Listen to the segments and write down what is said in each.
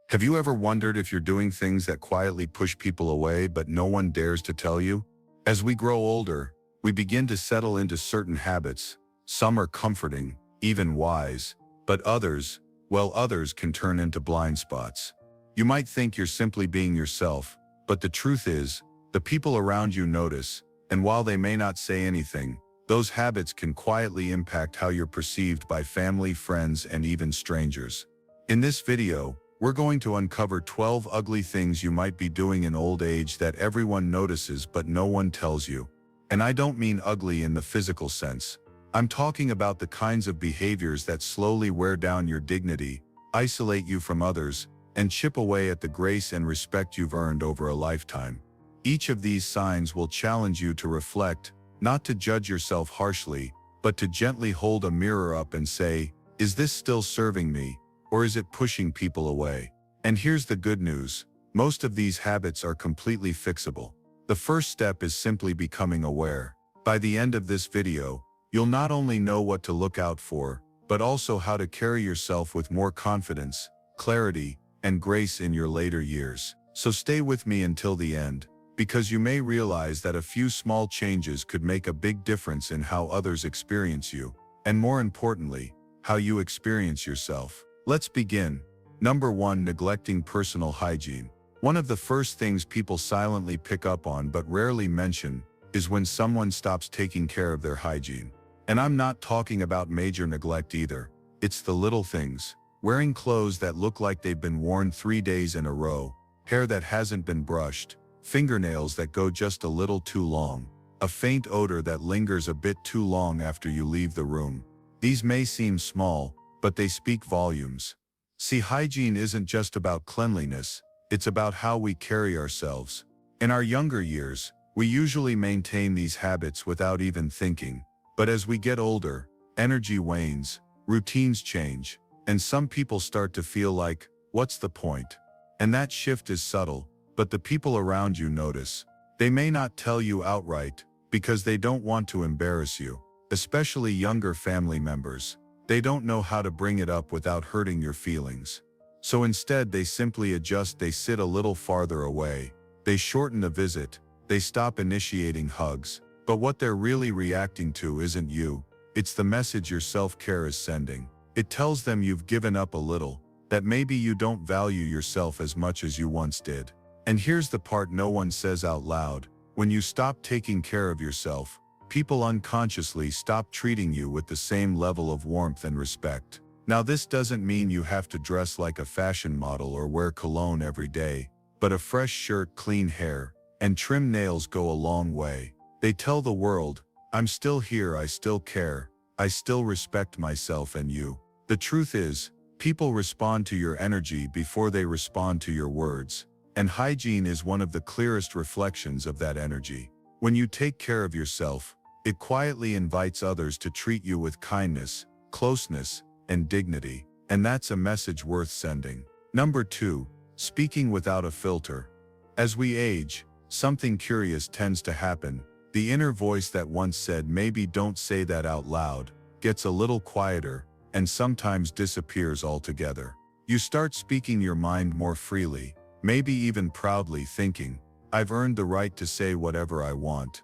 Have you ever wondered if you're doing things that quietly push people away but no one dares to tell you? As we grow older, we begin to settle into certain habits. Some are comforting, even wise, but others, well, others can turn into blind spots. You might think you're simply being yourself, but the truth is, the people around you notice, and while they may not say anything, those habits can quietly impact how you're perceived by family, friends, and even strangers. In this video, we're going to uncover 12 ugly things you might be doing in old age that everyone notices but no one tells you. And I don't mean ugly in the physical sense. I'm talking about the kinds of behaviors that slowly wear down your dignity, isolate you from others, and chip away at the grace and respect you've earned over a lifetime. Each of these signs will challenge you to reflect, not to judge yourself harshly, but to gently hold a mirror up and say, is this still serving me? Or is it pushing people away? And here's the good news. Most of these habits are completely fixable. The first step is simply becoming aware. By the end of this video, you'll not only know what to look out for, but also how to carry yourself with more confidence, clarity, and grace in your later years. So stay with me until the end, because you may realize that a few small changes could make a big difference in how others experience you, and more importantly, how you experience yourself. Let's begin. Number 1. Neglecting personal hygiene. One of the first things people silently pick up on but rarely mention is when someone stops taking care of their hygiene. And I'm not talking about major neglect either. It's the little things. Wearing clothes that look like they've been worn 3 days in a row, hair that hasn't been brushed, fingernails that go just a little too long, a faint odor that lingers a bit too long after you leave the room. These may seem small, but they speak volumes. See, hygiene isn't just about cleanliness, it's about how we carry ourselves. In our younger years, we usually maintain these habits without even thinking. But as we get older, energy wanes, routines change, and some people start to feel like, what's the point? And that shift is subtle, but the people around you notice. They may not tell you outright, because they don't want to embarrass you, especially younger family members. They don't know how to bring it up without hurting your feelings. So instead they simply adjust. They sit a little farther away. They shorten the visit. They stop initiating hugs. But what they're really reacting to isn't you. It's the message your self-care is sending. It tells them you've given up a little, that maybe you don't value yourself as much as you once did. And here's the part no one says out loud. When you stop taking care of yourself, people unconsciously stop treating you with the same level of warmth and respect. Now, this doesn't mean you have to dress like a fashion model or wear cologne every day, but a fresh shirt, clean hair, and trimmed nails go a long way. They tell the world, I'm still here, I still care, I still respect myself and you. The truth is, people respond to your energy before they respond to your words, and hygiene is one of the clearest reflections of that energy. When you take care of yourself, it quietly invites others to treat you with kindness, closeness, and dignity, and that's a message worth sending. Number 2. Speaking without a filter. As we age, something curious tends to happen. The inner voice that once said, maybe don't say that out loud, gets a little quieter, and sometimes disappears altogether. You start speaking your mind more freely, maybe even proudly, thinking, I've earned the right to say whatever I want.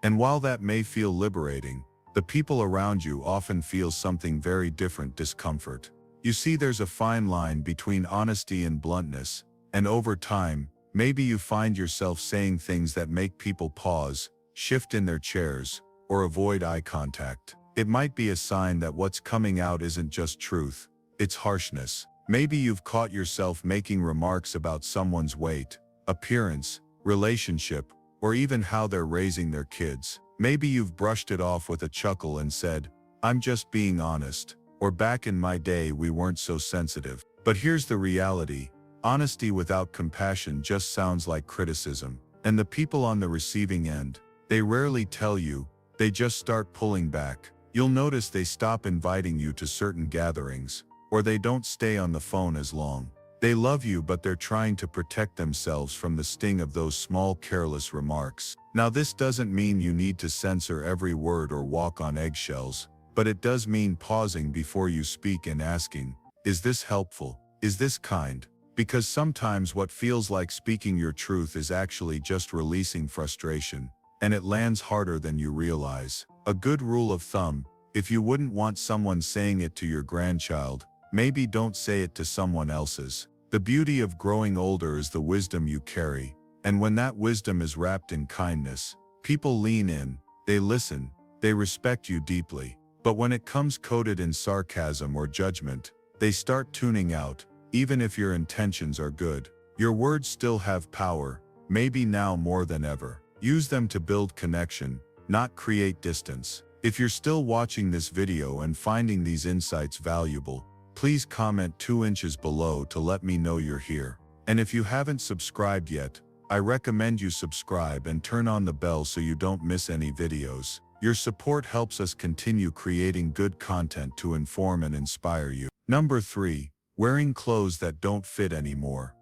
And while that may feel liberating, the people around you often feel something very different: discomfort. You see, there's a fine line between honesty and bluntness, and over time, maybe you find yourself saying things that make people pause, shift in their chairs, or avoid eye contact. It might be a sign that what's coming out isn't just truth, it's harshness. Maybe you've caught yourself making remarks about someone's weight, appearance, relationship, or even how they're raising their kids. Maybe you've brushed it off with a chuckle and said, I'm just being honest, or back in my day we weren't so sensitive. But here's the reality. Honesty without compassion just sounds like criticism. And the people on the receiving end, they rarely tell you, they just start pulling back. You'll notice they stop inviting you to certain gatherings, or they don't stay on the phone as long. They love you, but they're trying to protect themselves from the sting of those small, careless remarks. Now, this doesn't mean you need to censor every word or walk on eggshells, but it does mean pausing before you speak and asking, is this helpful? Is this kind? Because sometimes what feels like speaking your truth is actually just releasing frustration, and it lands harder than you realize. A good rule of thumb: if you wouldn't want someone saying it to your grandchild, maybe don't say it to someone else's. The beauty of growing older is the wisdom you carry, and when that wisdom is wrapped in kindness, people lean in, they listen, they respect you deeply. But when it comes coated in sarcasm or judgment, they start tuning out. Even if your intentions are good, your words still have power, maybe now more than ever. Use them to build connection, not create distance. If you're still watching this video and finding these insights valuable, please comment 2 inches below to let me know you're here. And if you haven't subscribed yet, I recommend you subscribe and turn on the bell so you don't miss any videos. Your support helps us continue creating good content to inform and inspire you. Number 3. Wearing clothes that don't fit anymore.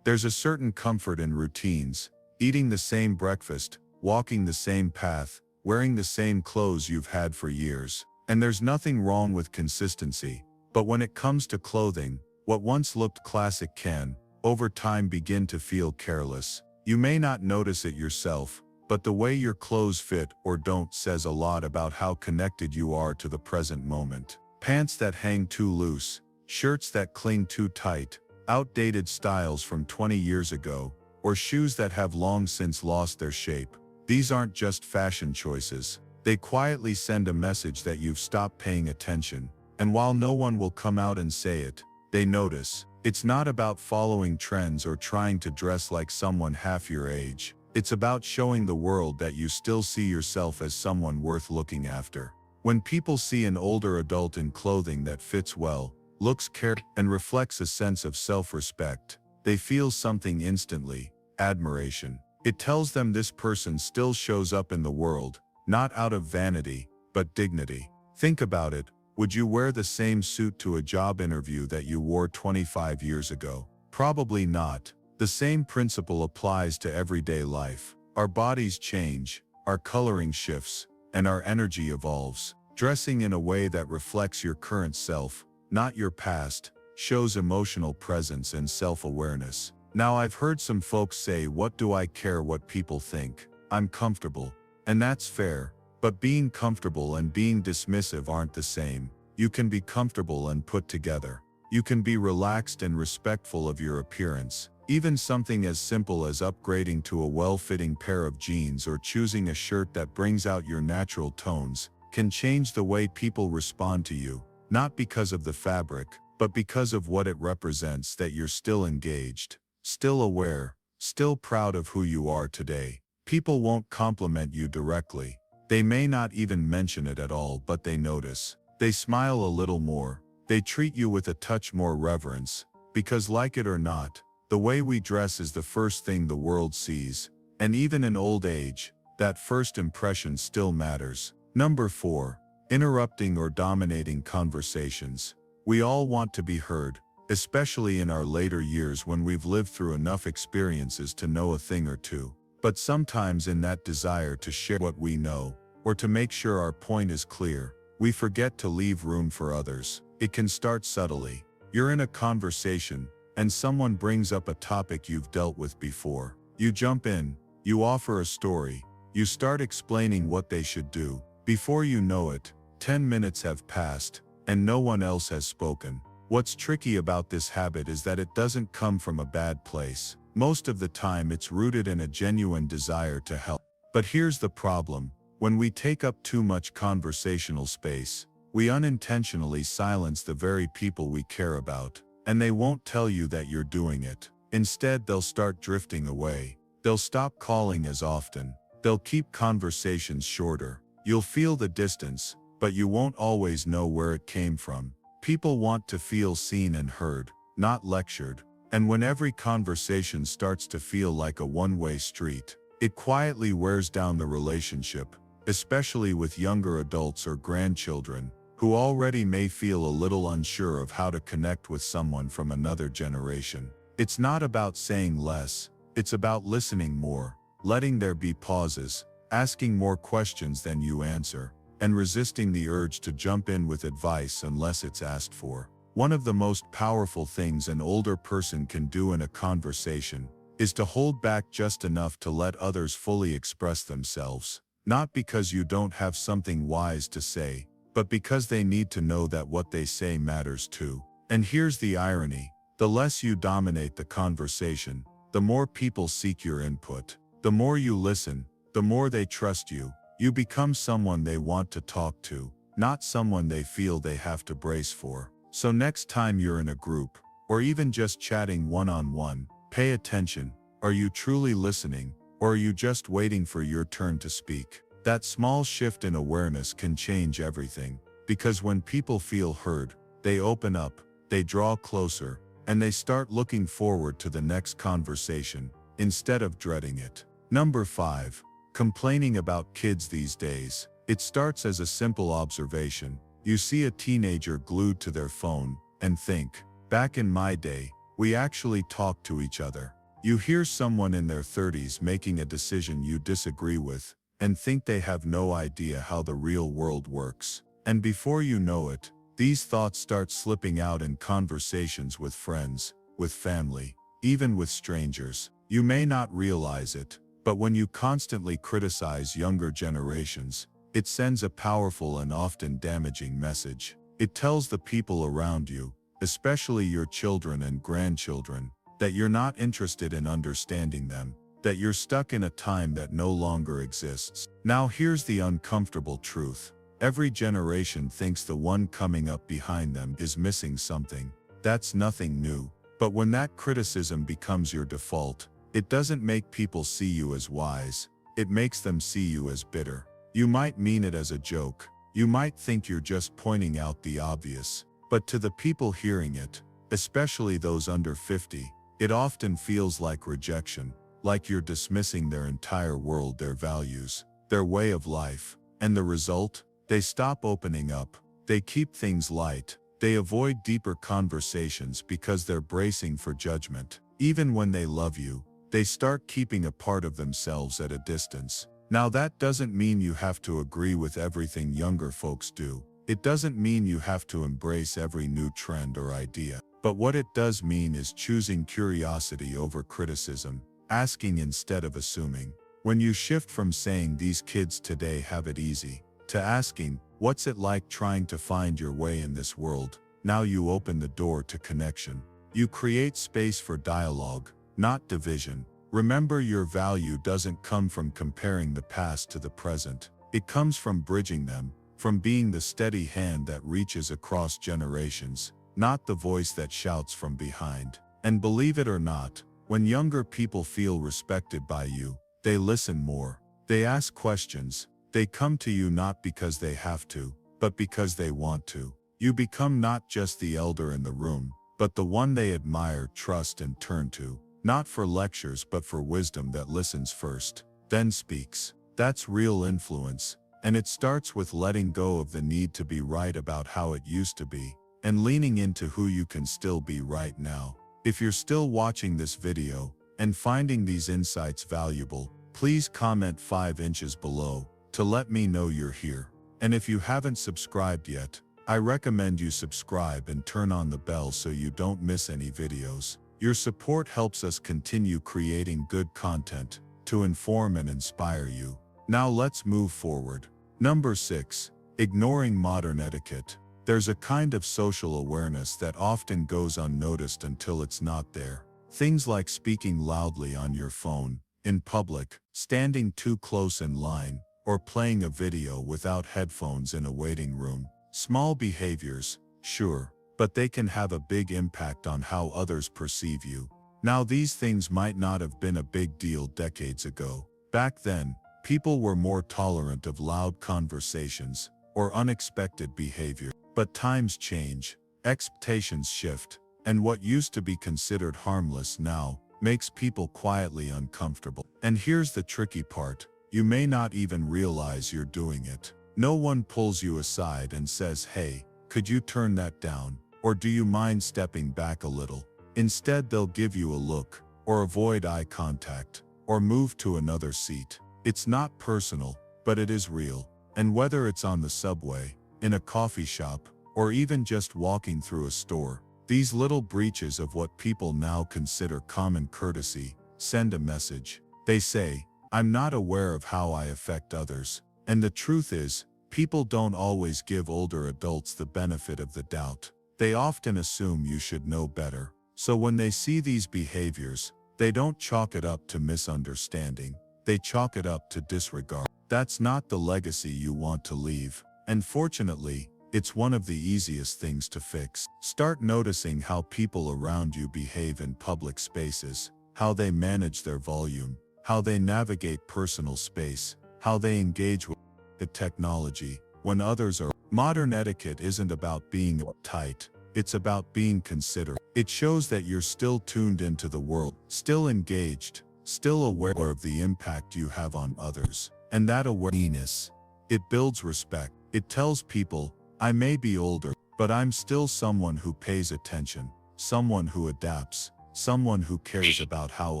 There's a certain comfort in routines, eating the same breakfast, walking the same path, wearing the same clothes you've had for years. And there's nothing wrong with consistency. But when it comes to clothing, what once looked classic can, over time, begin to feel careless. You may not notice it yourself, but the way your clothes fit or don't says a lot about how connected you are to the present moment. Pants that hang too loose, shirts that cling too tight, outdated styles from 20 years ago, or shoes that have long since lost their shape. These aren't just fashion choices. They quietly send a message that you've stopped paying attention. And while no one will come out and say it, they notice. It's not about following trends or trying to dress like someone half your age. It's about showing the world that you still see yourself as someone worth looking after. When people see an older adult in clothing that fits well, looks cared, and reflects a sense of self-respect, they feel something instantly: admiration. It tells them this person still shows up in the world, not out of vanity, but dignity. Think about it. Would you wear the same suit to a job interview that you wore 25 years ago? Probably not. The same principle applies to everyday life. Our bodies change, our coloring shifts, and our energy evolves. Dressing in a way that reflects your current self, not your past, shows emotional presence and self-awareness. Now, I've heard some folks say, "What do I care what people think? I'm comfortable." And that's fair. But being comfortable and being dismissive aren't the same. You can be comfortable and put together. You can be relaxed and respectful of your appearance. Even something as simple as upgrading to a well-fitting pair of jeans or choosing a shirt that brings out your natural tones can change the way people respond to you. Not because of the fabric, but because of what it represents: that you're still engaged, still aware, still proud of who you are today. People won't compliment you directly. They may not even mention it at all, but they notice. They smile a little more. They treat you with a touch more reverence. Because, like it or not, the way we dress is the first thing the world sees. And even in old age, that first impression still matters. Number 4. Interrupting or dominating conversations. We all want to be heard, especially in our later years when we've lived through enough experiences to know a thing or two. But sometimes in that desire to share what we know, or to make sure our point is clear, we forget to leave room for others. It can start subtly. You're in a conversation, and someone brings up a topic you've dealt with before. You jump in, you offer a story, you start explaining what they should do. Before you know it, 10 minutes have passed, and no one else has spoken. What's tricky about this habit is that it doesn't come from a bad place. Most of the time it's rooted in a genuine desire to help. But here's the problem. When we take up too much conversational space, we unintentionally silence the very people we care about. And they won't tell you that you're doing it. Instead, they'll start drifting away. They'll stop calling as often. They'll keep conversations shorter. You'll feel the distance, but you won't always know where it came from. People want to feel seen and heard, not lectured. And when every conversation starts to feel like a one-way street, it quietly wears down the relationship, especially with younger adults or grandchildren, who already may feel a little unsure of how to connect with someone from another generation. It's not about saying less, it's about listening more, letting there be pauses, asking more questions than you answer, and resisting the urge to jump in with advice unless it's asked for. One of the most powerful things an older person can do in a conversation is to hold back just enough to let others fully express themselves, not because you don't have something wise to say, but because they need to know that what they say matters too. And here's the irony: the less you dominate the conversation, the more people seek your input. The more you listen, the more they trust you. You become someone they want to talk to, not someone they feel they have to brace for. So next time you're in a group, or even just chatting one-on-one, pay attention. Are you truly listening, or are you just waiting for your turn to speak? That small shift in awareness can change everything, because when people feel heard, they open up, they draw closer, and they start looking forward to the next conversation, instead of dreading it. Number 5. Complaining about kids these days. It starts as a simple observation. You see a teenager glued to their phone, and think, back in my day, we actually talked to each other. You hear someone in their 30s making a decision you disagree with, and think they have no idea how the real world works. And before you know it, these thoughts start slipping out in conversations with friends, with family, even with strangers. You may not realize it, but when you constantly criticize younger generations, it sends a powerful and often damaging message. It tells the people around you, especially your children and grandchildren, that you're not interested in understanding them, that you're stuck in a time that no longer exists. Now here's the uncomfortable truth. Every generation thinks the one coming up behind them is missing something. That's nothing new. But when that criticism becomes your default, it doesn't make people see you as wise, it makes them see you as bitter. You might mean it as a joke, you might think you're just pointing out the obvious, but to the people hearing it, especially those under 50, it often feels like rejection, like you're dismissing their entire world, their values, their way of life. And the result? They stop opening up, they keep things light, they avoid deeper conversations because they're bracing for judgment. Even when they love you, they start keeping a part of themselves at a distance. Now that doesn't mean you have to agree with everything younger folks do. It doesn't mean you have to embrace every new trend or idea. But what it does mean is choosing curiosity over criticism, asking instead of assuming. When you shift from saying these kids today have it easy, to asking, what's it like trying to find your way in this world? Now you open the door to connection. You create space for dialogue, not division. Remember, your value doesn't come from comparing the past to the present. It comes from bridging them, from being the steady hand that reaches across generations, not the voice that shouts from behind. And believe it or not, when younger people feel respected by you, they listen more. They ask questions. They come to you not because they have to, but because they want to. You become not just the elder in the room, but the one they admire, trust, and turn to. Not for lectures, but for wisdom that listens first, then speaks. That's real influence, and it starts with letting go of the need to be right about how it used to be, and leaning into who you can still be right now. If you're still watching this video, and finding these insights valuable, please comment 5 inches below, to let me know you're here. And if you haven't subscribed yet, I recommend you subscribe and turn on the bell so you don't miss any videos. Your support helps us continue creating good content to inform and inspire you. Now let's move forward. Number 6. Ignoring modern etiquette. There's a kind of social awareness that often goes unnoticed until it's not there. Things like speaking loudly on your phone, in public, standing too close in line, or playing a video without headphones in a waiting room. Small behaviors, sure, but they can have a big impact on how others perceive you. Now these things might not have been a big deal decades ago. Back then, people were more tolerant of loud conversations or unexpected behavior. But times change, expectations shift, and what used to be considered harmless now makes people quietly uncomfortable. And here's the tricky part. You may not even realize you're doing it. No one pulls you aside and says, "Hey, could you turn that down? Or do you mind stepping back a little?" Instead, they'll give you a look, or avoid eye contact, or move to another seat. It's not personal, but it is real. And whether it's on the subway, in a coffee shop, or even just walking through a store. These little breaches of what people now consider common courtesy send a message. They say, I'm not aware of how I affect others. And the truth is, people don't always give older adults the benefit of the doubt. They often assume you should know better. So when they see these behaviors, they don't chalk it up to misunderstanding. They chalk it up to disregard. That's not the legacy you want to leave. And fortunately, it's one of the easiest things to fix. Start noticing how people around you behave in public spaces, how they manage their volume, how they navigate personal space, how they engage with the technology when others are. Modern etiquette isn't about being uptight, it's about being considerate. It shows that you're still tuned into the world, still engaged, still aware of the impact you have on others. And that awareness, it builds respect. It tells people, I may be older, but I'm still someone who pays attention, someone who adapts, someone who cares about how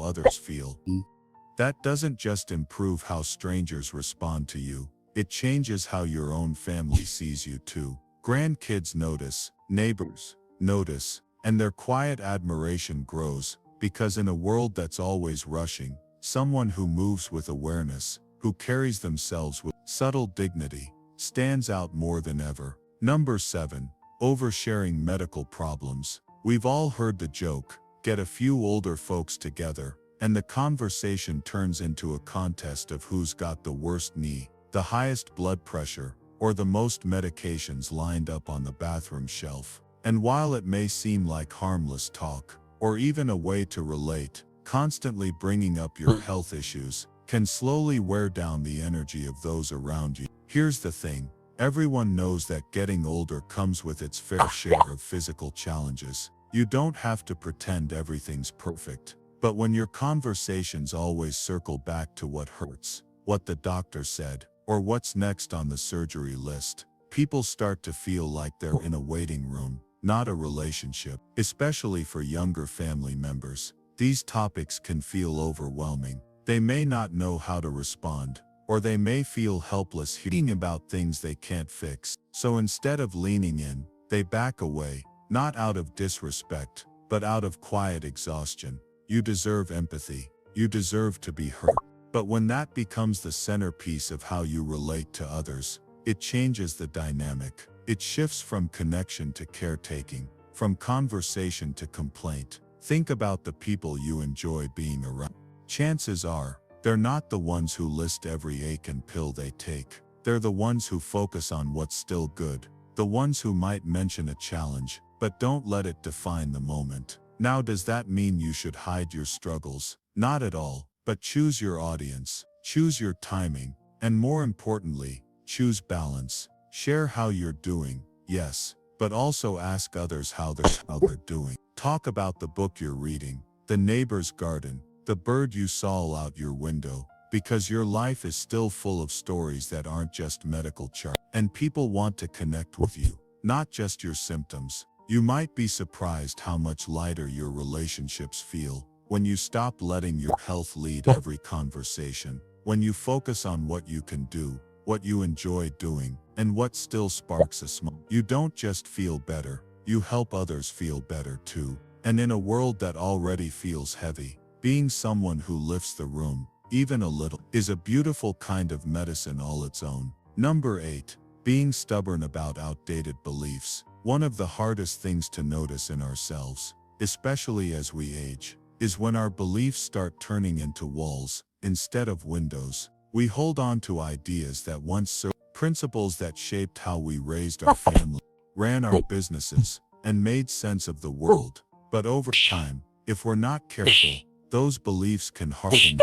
others feel. That doesn't just improve how strangers respond to you, it changes how your own family sees you too. Grandkids notice, neighbors notice, and their quiet admiration grows, because in a world that's always rushing, someone who moves with awareness, who carries themselves with subtle dignity, stands out more than ever. Number 7. Oversharing medical problems. We've all heard the joke, get a few older folks together, and the conversation turns into a contest of who's got the worst knee, the highest blood pressure, or the most medications lined up on the bathroom shelf. And while it may seem like harmless talk, or even a way to relate, constantly bringing up your health issues can slowly wear down the energy of those around you. Here's the thing. Everyone knows that getting older comes with its fair share of physical challenges. You don't have to pretend everything's perfect. But when your conversations always circle back to what hurts, what the doctor said, or what's next on the surgery list, people start to feel like they're in a waiting room, not a relationship. Especially for younger family members, these topics can feel overwhelming. They may not know how to respond, or they may feel helpless hearing about things they can't fix. So instead of leaning in, they back away, not out of disrespect, but out of quiet exhaustion. You deserve empathy. You deserve to be heard. But when that becomes the centerpiece of how you relate to others, it changes the dynamic. It shifts from connection to caretaking, from conversation to complaint. Think about the people you enjoy being around. Chances are, they're not the ones who list every ache and pill they take. They're the ones who focus on what's still good, the ones who might mention a challenge, but don't let it define the moment. Now, does that mean you should hide your struggles? Not at all, but choose your audience, choose your timing, and more importantly, choose balance. Share how you're doing, yes, but also ask others how they're doing. Talk about the book you're reading, the neighbor's garden, the bird you saw out your window, because your life is still full of stories that aren't just medical charts. And people want to connect with you, not just your symptoms. You might be surprised how much lighter your relationships feel when you stop letting your health lead every conversation, when you focus on what you can do, what you enjoy doing, and what still sparks a smile. You don't just feel better, you help others feel better too. And in a world that already feels heavy, being someone who lifts the room, even a little, is a beautiful kind of medicine all its own. Number 8. Being stubborn about outdated beliefs. One of the hardest things to notice in ourselves, especially as we age, is when our beliefs start turning into walls instead of windows. We hold on to ideas that once served, principles that shaped how we raised our family, ran our businesses, and made sense of the world. But over time, if we're not careful, those beliefs can harden.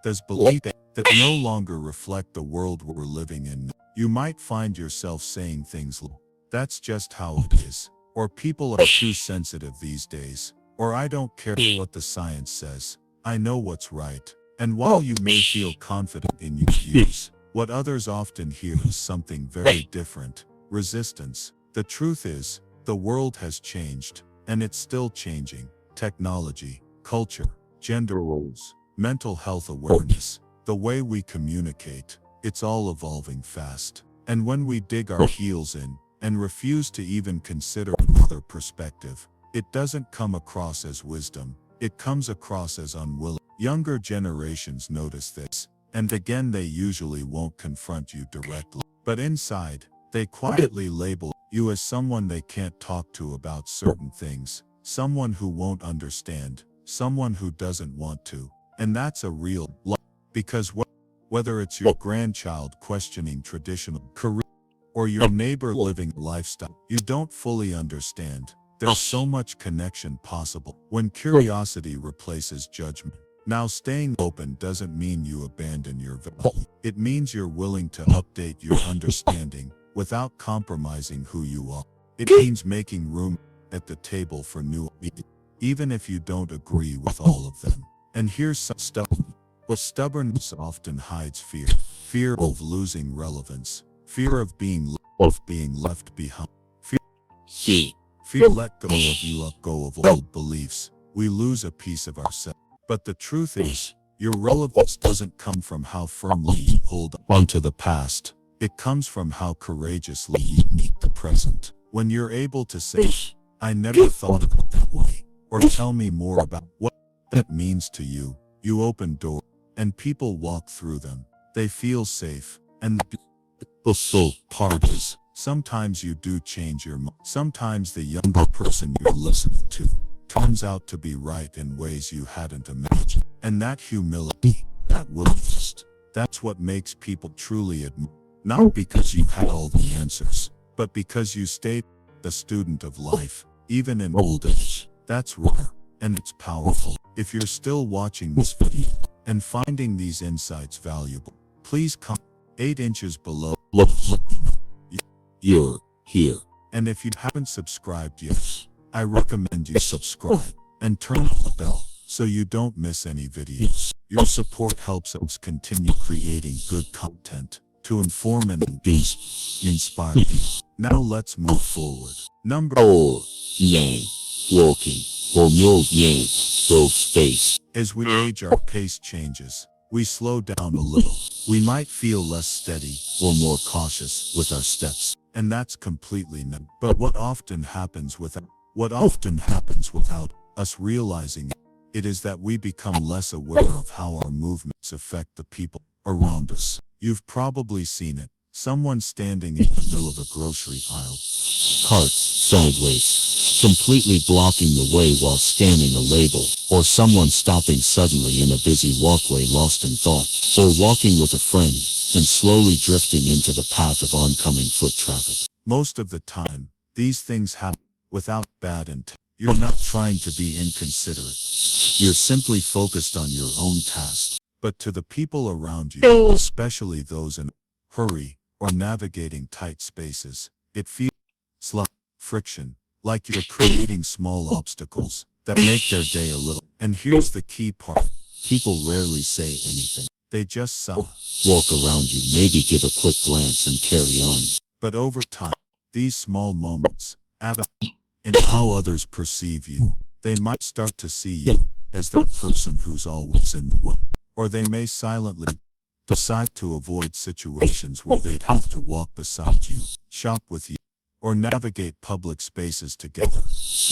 Those beliefs that no longer reflect the world we're living in. You might find yourself saying things like, "That's just how it is," or "People are too sensitive these days," or "I don't care what the science says, I know what's right." And while you may feel confident in your views, what others often hear is something very different: resistance. The truth is, the world has changed, and it's still changing. Technology, culture, gender roles, mental health awareness, the way we communicate, it's all evolving fast. And when we dig our heels in, and refuse to even consider another perspective. It doesn't come across as wisdom, it comes across as unwilling. Younger generations notice this, and again they usually won't confront you directly. But inside, they quietly label you as someone they can't talk to about certain things, someone who won't understand, someone who doesn't want to. And that's a real lie, because whether it's your grandchild questioning traditional career or your neighbor living a lifestyle you don't fully understand, there's so much connection possible when curiosity replaces judgment. Now, staying open doesn't mean you abandon your value. It means you're willing to update your understanding without compromising who you are. It means making room at the table for new ideas, even if you don't agree with all of them. And here's some stuff. But stubbornness often hides fear. Fear of losing relevance. Fear of being left behind. Fear let go of old beliefs. We lose a piece of ourselves. But the truth is, your relevance doesn't come from how firmly you hold onto the past. It comes from how courageously you meet the present. When you're able to say, I never thought of it that way, or tell me more about what that means to you, you open doors, and people walk through them. They feel safe, and the full part is, sometimes you do change your mind. Sometimes the younger person you're listening to turns out to be right in ways you hadn't imagined. And that humility, that willingness, that's what makes people truly admire. Not because you had all the answers, but because you stayed the student of life, even in old age. That's rare, and it's powerful. If you're still watching this video and finding these insights valuable, please comment 8 inches below. Let me know you're here. And if you haven't subscribed yet, I recommend you subscribe and turn on the bell so you don't miss any videos. Your support helps us continue creating good content to inform and inspire you. Now let's move forward. Number 4. Yang. Walking. Or no yang. Go space. As we age, our pace changes. We slow down a little. We might feel less steady or more cautious with our steps. And that's completely new. But what often happens without us realizing it is that we become less aware of how our movements affect the people around us. You've probably seen it. Someone standing in the middle of a grocery aisle, cart sideways, completely blocking the way while scanning a label, or someone stopping suddenly in a busy walkway lost in thought, or walking with a friend and slowly drifting into the path of oncoming foot traffic. Most of the time, these things happen without bad intent. You're not trying to be inconsiderate. You're simply focused on your own task. But to the people around you, especially those in a hurry or navigating tight spaces, it feels like friction, like you're creating small obstacles that make their day a little. And here's the key part. People rarely say anything. They just sigh, walk around you, maybe give a quick glance and carry on. But over time, these small moments add up in how others perceive you. They might start to see you as the person who's always in the way. Or they may silently decide to avoid situations where they'd have to walk beside you, shop with you, or navigate public spaces together.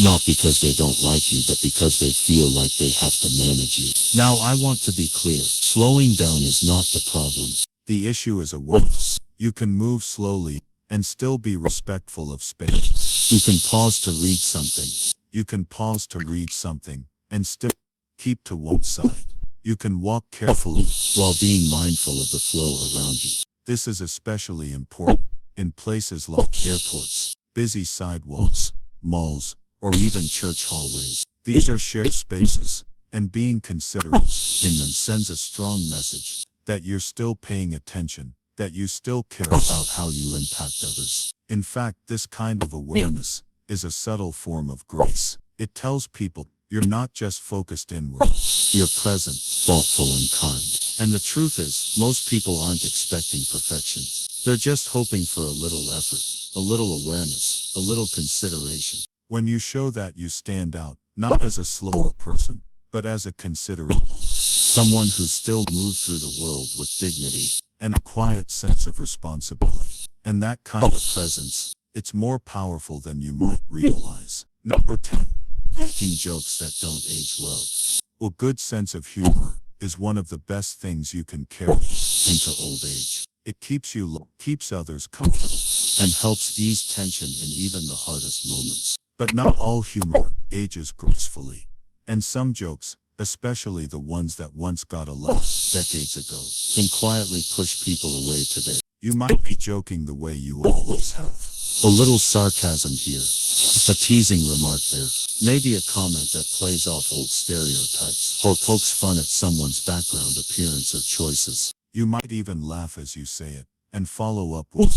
Not because they don't like you, but because they feel like they have to manage you. Now, I want to be clear. Slowing down is not the problem. The issue is awareness. You can move slowly and still be respectful of space. You can pause to read something. You can pause to read something and still keep to one side. You can walk carefully while being mindful of the flow around you. This is especially important in places like airports, busy sidewalks, malls, or even church hallways. These are shared spaces, and being considerate in them sends a strong message that you're still paying attention, that you still care about how you impact others. In fact, this kind of awareness is a subtle form of grace. It tells people you're not just focused inward, you're present, thoughtful, and kind. And the truth is, most people aren't expecting perfection. They're just hoping for a little effort, a little awareness, a little consideration. When you show that, you stand out, not as a slower person, but as a considerate, someone who still moves through the world with dignity and a quiet sense of responsibility. And that kind of presence It's more powerful than you might realize. Number 10. Making jokes that don't age well. A good sense of humor is one of the best things you can carry into old age. It keeps you low, keeps others comfortable, and helps ease tension in even the hardest moments. But not all humor ages gracefully. And some jokes, especially the ones that once got a laugh decades ago, can quietly push people away today. You might be joking the way you always have. A little sarcasm here, a teasing remark there, maybe a comment that plays off old stereotypes, or pokes fun at someone's background appearance or choices. You might even laugh as you say it, and follow up with,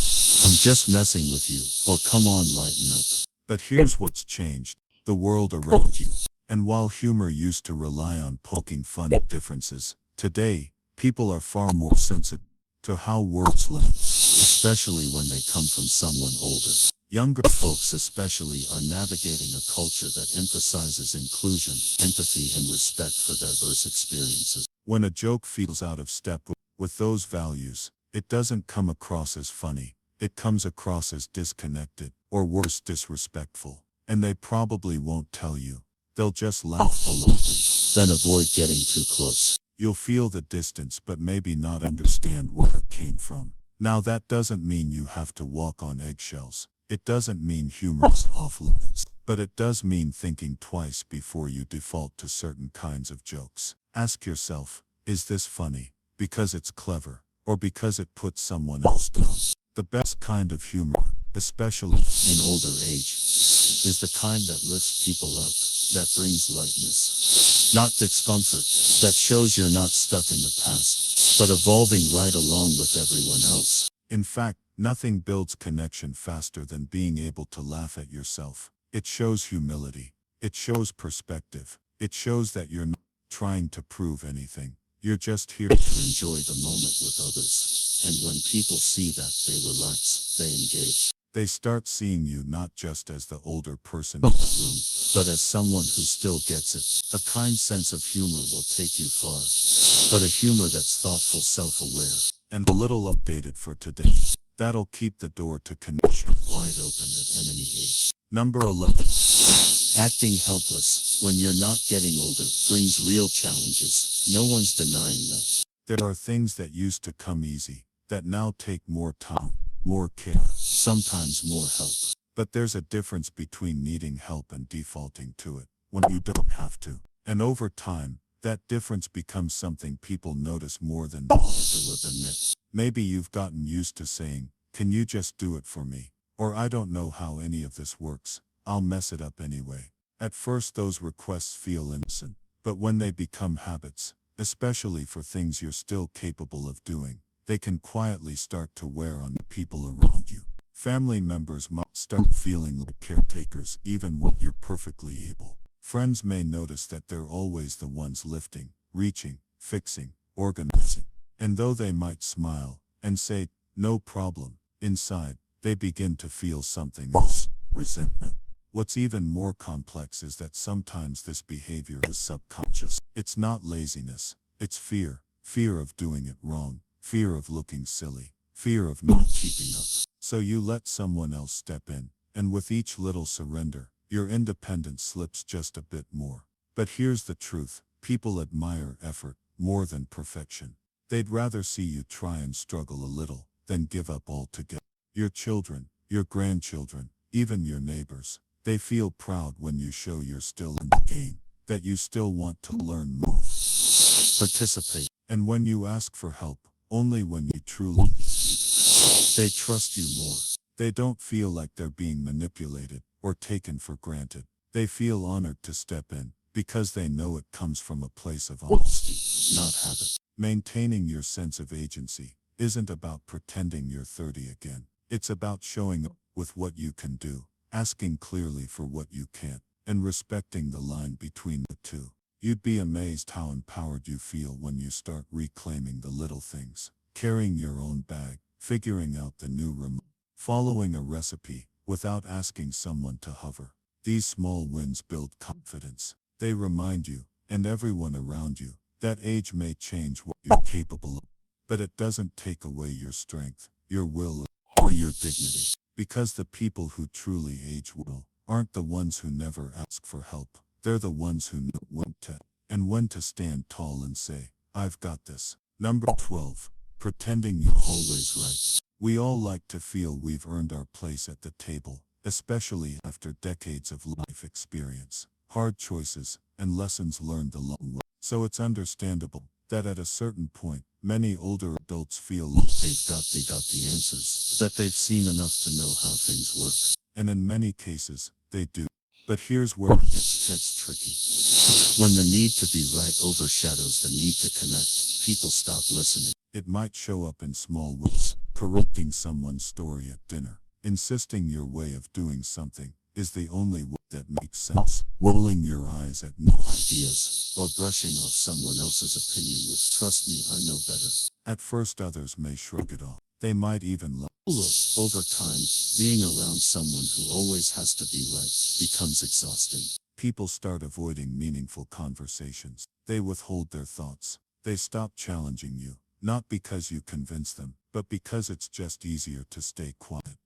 "I'm just messing with you," or "Come on, lighten up." But here's what's changed: the world around you. And while humor used to rely on poking fun at differences, today, people are far more sensitive to how words land, especially when they come from someone older. Younger folks especially are navigating a culture that emphasizes inclusion, empathy, and respect for diverse experiences. When a joke feels out of step with those values, it doesn't come across as funny. It comes across as disconnected, or worse, disrespectful. And they probably won't tell you. They'll just laugh politely, then avoid getting too close. You'll feel the distance but maybe not understand where it came from. Now that doesn't mean you have to walk on eggshells. It doesn't mean humor is off limits. But it does mean thinking twice before you default to certain kinds of jokes. Ask yourself, is this funny because it's clever, or because it puts someone else down? The best kind of humor, especially in older age, is the kind that lifts people up, that brings lightness, not discomfort, that shows you're not stuck in the past, but evolving right along with everyone else. In fact, nothing builds connection faster than being able to laugh at yourself. It shows humility. It shows perspective. It shows that you're not trying to prove anything. You're just here to enjoy the moment with others. And when people see that, they relax, they engage. They start seeing you not just as the older person in the room, but as someone who still gets it. A kind sense of humor will take you far, but a humor that's thoughtful, self-aware, and a little updated for today. That'll keep the door to connection wide open at any age. Number 11. Acting helpless when you're not getting older brings real challenges. No one's denying that. There are things that used to come easy, that now take more time, more care, sometimes more help. But there's a difference between needing help and defaulting to it, when you don't have to. And over time, that difference becomes something people notice more than they will admit. Maybe you've gotten used to saying, "Can you just do it for me?" Or "I don't know how any of this works, I'll mess it up anyway." At first those requests feel innocent, but when they become habits, especially for things you're still capable of doing, they can quietly start to wear on the people around you. Family members might start feeling like caretakers even when you're perfectly able. Friends may notice that they're always the ones lifting, reaching, fixing, organizing. And though they might smile and say, "No problem," inside, they begin to feel something else, resentment. What's even more complex is that sometimes this behavior is subconscious. It's not laziness, it's fear. Fear of doing it wrong, fear of looking silly, fear of not keeping up. So you let someone else step in, and with each little surrender, your independence slips just a bit more. But here's the truth: people admire effort more than perfection. They'd rather see you try and struggle a little than give up altogether. Your children, your grandchildren, even your neighbors, they feel proud when you show you're still in the game, that you still want to learn more, participate, and when you ask for help, only when you truly need it. They trust you more. They don't feel like they're being manipulated or taken for granted. They feel honored to step in because they know it comes from a place of honesty, not habit. Maintaining your sense of agency isn't about pretending you're 30 again. It's about showing up with what you can do, asking clearly for what you can't, and respecting the line between the two. You'd be amazed how empowered you feel when you start reclaiming the little things, carrying your own bag, figuring out the new remote, following a recipe without asking someone to hover. These small wins build confidence. They remind you, and everyone around you, that age may change what you're capable of, but it doesn't take away your strength, your will, or your dignity. Because the people who truly age well aren't the ones who never ask for help. They're the ones who know when to stand tall and say, I've got this. Number 12. Pretending you're always right. We all like to feel we've earned our place at the table, especially after decades of life experience, hard choices, and lessons learned along the way. So it's understandable that at a certain point, many older adults feel like they've got the answers, that they've seen enough to know how things work. And in many cases, they do. But here's where it gets tricky. When the need to be right overshadows the need to connect, people stop listening. It might show up in small ways, correcting someone's story at dinner, insisting your way of doing something is the only way that makes sense, rolling your eyes at new ideas, or brushing off someone else's opinion with, trust me, I know better. At first others may shrug it off. They might even laugh. Look, over time, being around someone who always has to be right becomes exhausting. People start avoiding meaningful conversations. They withhold their thoughts. They stop challenging you, not because you convince them, but because it's just easier to stay quiet.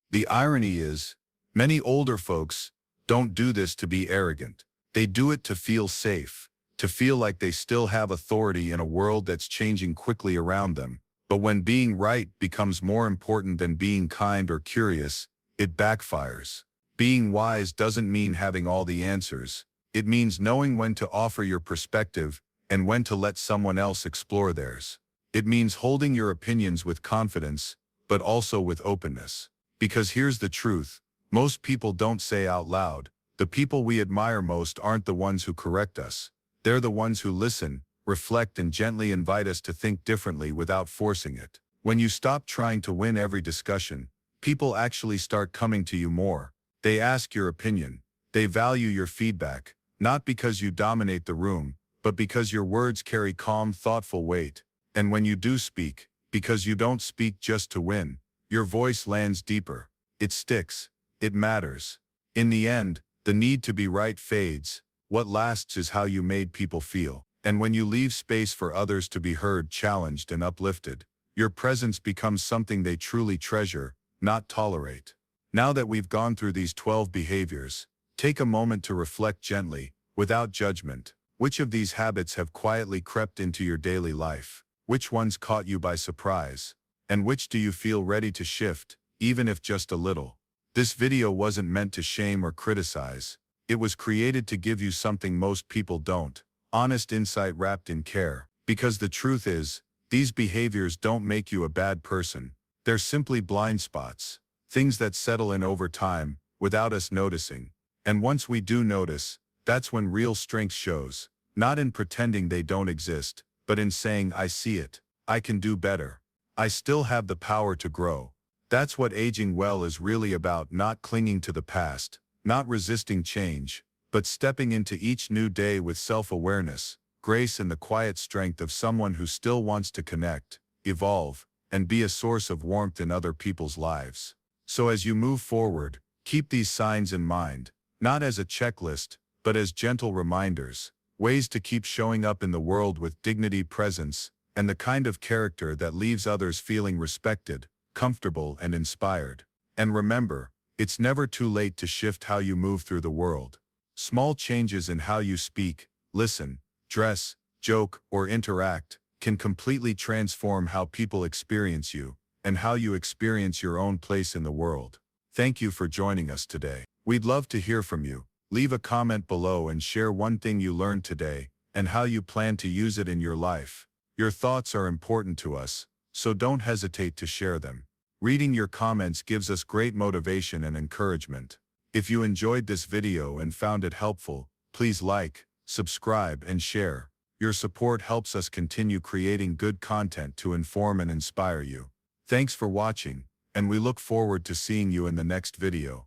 The irony is, many older folks don't do this to be arrogant. They do it to feel safe, to feel like they still have authority in a world that's changing quickly around them. But when being right becomes more important than being kind or curious, it backfires. Being wise doesn't mean having all the answers. It means knowing when to offer your perspective and when to let someone else explore theirs. It means holding your opinions with confidence, but also with openness. Because here's the truth, most people don't say out loud, the people we admire most aren't the ones who correct us. They're the ones who listen, reflect, and gently invite us to think differently without forcing it. When you stop trying to win every discussion, people actually start coming to you more. They ask your opinion. They value your feedback, not because you dominate the room, but because your words carry calm, thoughtful weight. And when you do speak, because you don't speak just to win, your voice lands deeper. It sticks. It matters. In the end, the need to be right fades. What lasts is how you made people feel. And when you leave space for others to be heard, challenged, and uplifted, your presence becomes something they truly treasure, not tolerate. Now that we've gone through these 12 behaviors, take a moment to reflect gently, without judgment. Which of these habits have quietly crept into your daily life? Which ones caught you by surprise? And which do you feel ready to shift, even if just a little? This video wasn't meant to shame or criticize. It was created to give you something most people don't. Honest insight wrapped in care. Because the truth is, these behaviors don't make you a bad person. They're simply blind spots. Things that settle in over time, without us noticing. And once we do notice, that's when real strength shows. Not in pretending they don't exist, but in saying, I see it. I can do better. I still have the power to grow. That's what aging well is really about, not clinging to the past, not resisting change, but stepping into each new day with self-awareness, grace, and the quiet strength of someone who still wants to connect, evolve, and be a source of warmth in other people's lives. So as you move forward, keep these signs in mind, not as a checklist, but as gentle reminders, ways to keep showing up in the world with dignity, presence, and the kind of character that leaves others feeling respected, comfortable, and inspired. And remember, it's never too late to shift how you move through the world. Small changes in how you speak, listen, dress, joke, or interact can completely transform how people experience you and how you experience your own place in the world. Thank you for joining us today. We'd love to hear from you. Leave a comment below and share one thing you learned today and how you plan to use it in your life. Your thoughts are important to us, so don't hesitate to share them. Reading your comments gives us great motivation and encouragement. If you enjoyed this video and found it helpful, please like, subscribe, and share. Your support helps us continue creating good content to inform and inspire you. Thanks for watching, and we look forward to seeing you in the next video.